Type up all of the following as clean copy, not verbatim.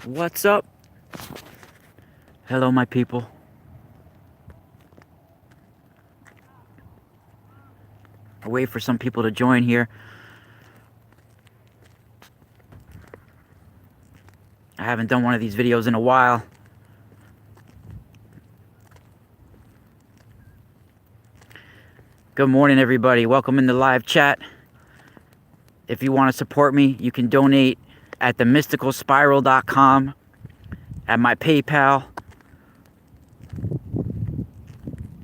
What's up? Hello, my people. I wait for some people to join here. I haven't done one of these videos in a while. Good morning, everybody. Welcome in the live chat. If you want to support me, you can donate at themysticalspiral.com, at my PayPal.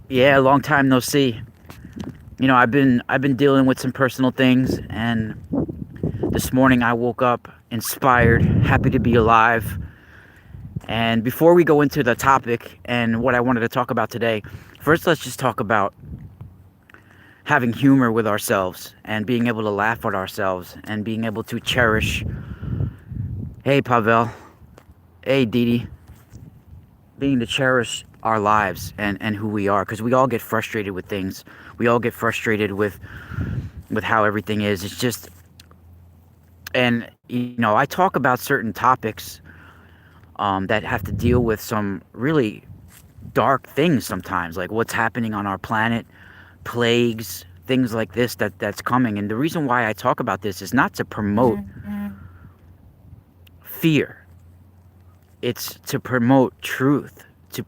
Yeah, long time no see. You know, I've been dealing with some personal things, and this morning I woke up inspired, happy to be alive. And before we go into the topic and what I wanted to talk about today, first let's just talk about having humor with ourselves and being able to laugh at ourselves and being able to cherish. Hey, Pavel. Hey, Didi. Being to cherish our lives and who we are, because we all get frustrated with things. We all get frustrated with how everything is. It's just, and you know, I talk about certain topics that have to deal with some really dark things sometimes, like what's happening on our planet, plagues, things like this that's coming. And the reason why I talk about this is not to promote fear. It's to promote truth, to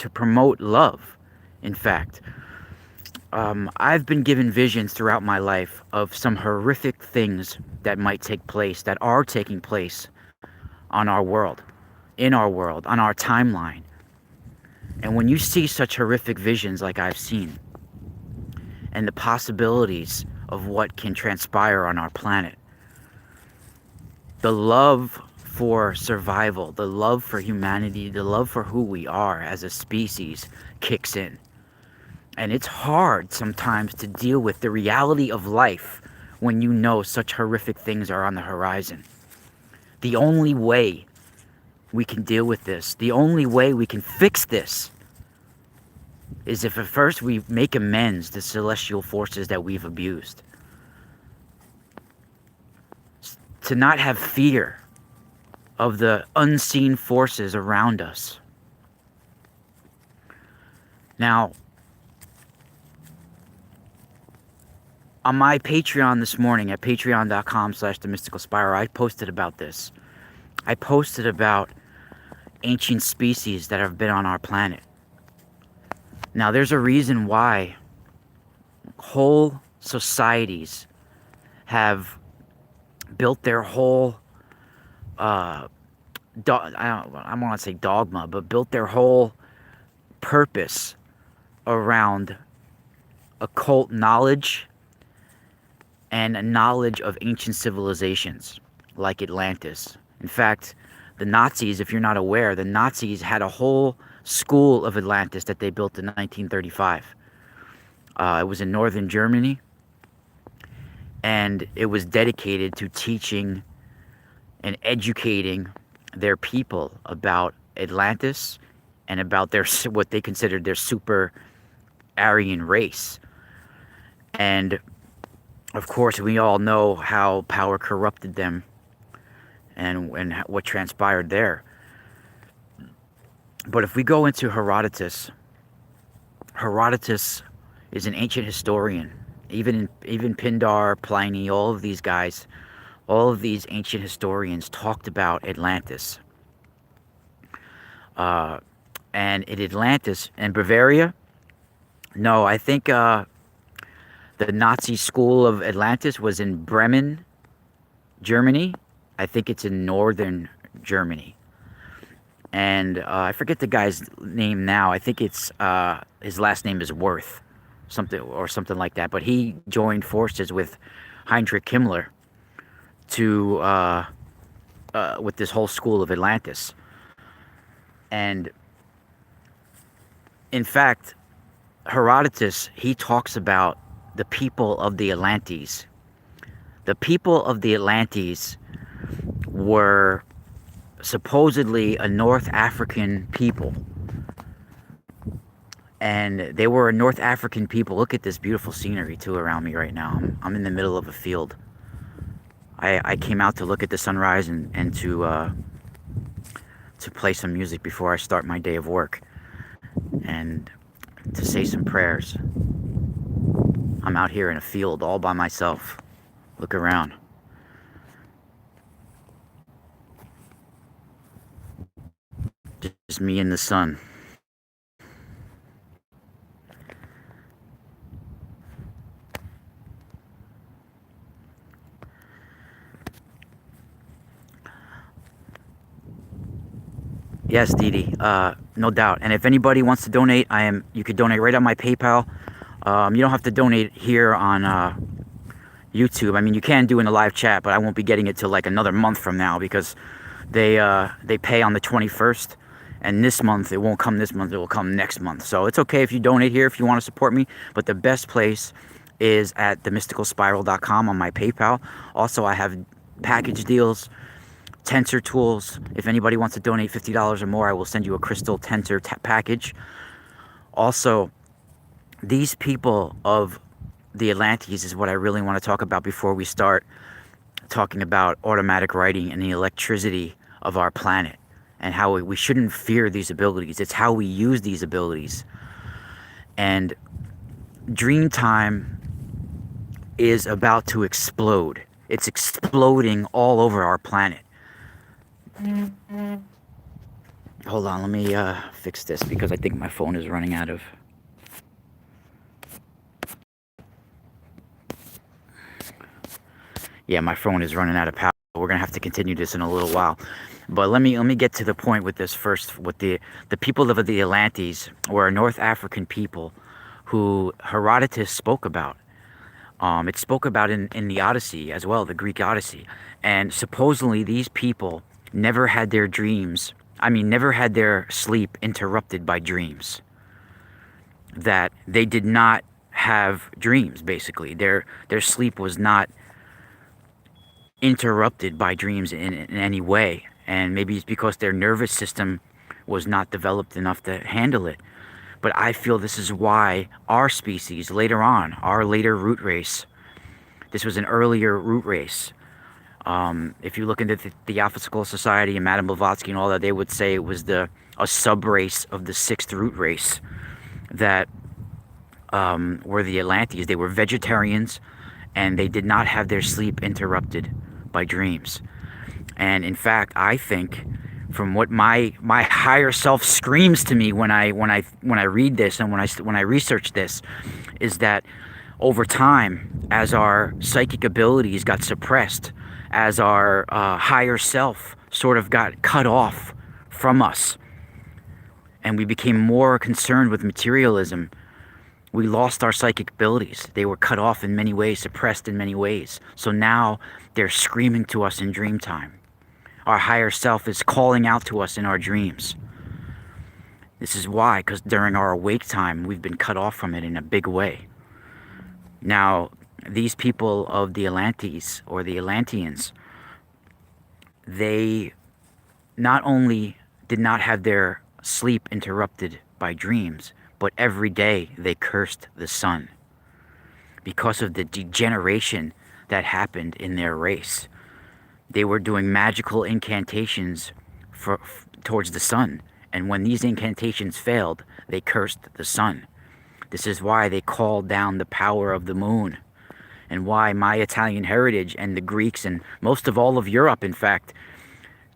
promote love. In fact, I've been given visions throughout my life of some horrific things that might take place, that are taking place on our world, in our world, on our timeline. And when you see such horrific visions like I've seen, and the possibilities of what can transpire on our planet, the love for survival, the love for humanity, the love for who we are as a species kicks in. And it's hard sometimes to deal with the reality of life when you know such horrific things are on the horizon. The only way we can deal with this, the only way we can fix this, is if at first we make amends to celestial forces that we've abused. To not have fear of the unseen forces around us. Now, on my Patreon this morning at patreon.com/themysticalspiral, I posted about this. I posted about ancient species that have been on our planet. Now, there's a reason why whole societies have built their whole, I don't want to say dogma, but built their whole purpose around occult knowledge and a knowledge of ancient civilizations like Atlantis. In fact, the Nazis, if you're not aware, the Nazis had a whole school of Atlantis that they built in 1935. It was in northern Germany, and it was dedicated to teaching and educating their people about Atlantis and about their what they considered their super Aryan race. And of course, we all know how power corrupted them and what transpired there. But if we go into Herodotus, Herodotus is an ancient historian. Even Pindar, Pliny, all of these guys, all of these ancient historians talked about Atlantis. And in Atlantis and Bavaria, no, I think the Nazi school of Atlantis was in Bremen, Germany. I think it's in northern Germany. And I forget the guy's name now. I think it's his last name is Worth, something like that. But he joined forces with Heinrich Himmler to with this whole school of Atlantis. And in fact, Herodotus, he talks about the people of the Atlantes. The people of the Atlantes were supposedly a North African people. And they were a North African people. Look at this beautiful scenery too around me right now. I'm in the middle of a field. I came out to look at the sunrise and to to play some music before I start my day of work and to say some prayers. I'm out here in a field all by myself. Look around. Just me and the sun. Yes, Dee Dee, no doubt. And if anybody wants to donate, you could donate right on my PayPal. You don't have to donate here on YouTube. I mean, you can do in the live chat, but I won't be getting it till like another month from now because they pay on the 21st, and this month it won't come this month, it will come next month. So it's okay if you donate here if you want to support me, but the best place is at themysticalspiral.com on my PayPal. Also, I have package deals, tensor tools. If anybody wants to donate $50 or more, I will send you a crystal tensor package. Also, these people of the Atlantes is what I really want to talk about before we start talking about automatic writing and the electricity of our planet and how we shouldn't fear these abilities. It's how we use these abilities. And Dreamtime is about to explode. It's exploding all over our planet. Hold on, let me fix this because I think my phone is running out of... Yeah, my phone is running out of power. We're gonna have to continue this in a little while. But let me get to the point with this first. With the people of the Atlantes were a North African people who Herodotus spoke about. It spoke about in the Odyssey as well, the Greek Odyssey. And supposedly these people never had their dreams, never had their sleep interrupted by dreams. That they did not have dreams, basically. Their sleep was not interrupted by dreams in any way. And maybe it's because their nervous system was not developed enough to handle it. But I feel this is why our species, later on, our later root race, this was an earlier root race. If you look into the Theosophical Society and Madame Blavatsky and all that, they would say it was a sub-race of the sixth root race that were the Atlantes. They were vegetarians, and they did not have their sleep interrupted by dreams. And in fact, I think, from what my higher self screams to me when I read this and when I research this, is that over time, as our psychic abilities got suppressed, as our higher self sort of got cut off from us, and we became more concerned with materialism, we lost our psychic abilities. They were cut off in many ways, suppressed in many ways. So now they're screaming to us in dream time. Our higher self is calling out to us in our dreams. This is why, because during our awake time, we've been cut off from it in a big way. Now, these people of the Atlantes, or the Atlanteans, they not only did not have their sleep interrupted by dreams, but every day they cursed the sun because of the degeneration that happened in their race. They were doing magical incantations towards the sun, and when these incantations failed, they cursed the sun. This is why they called down the power of the moon, and why my Italian heritage and the Greeks and most of all of Europe, in fact,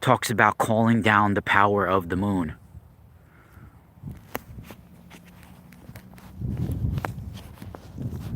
talks about calling down the power of the moon.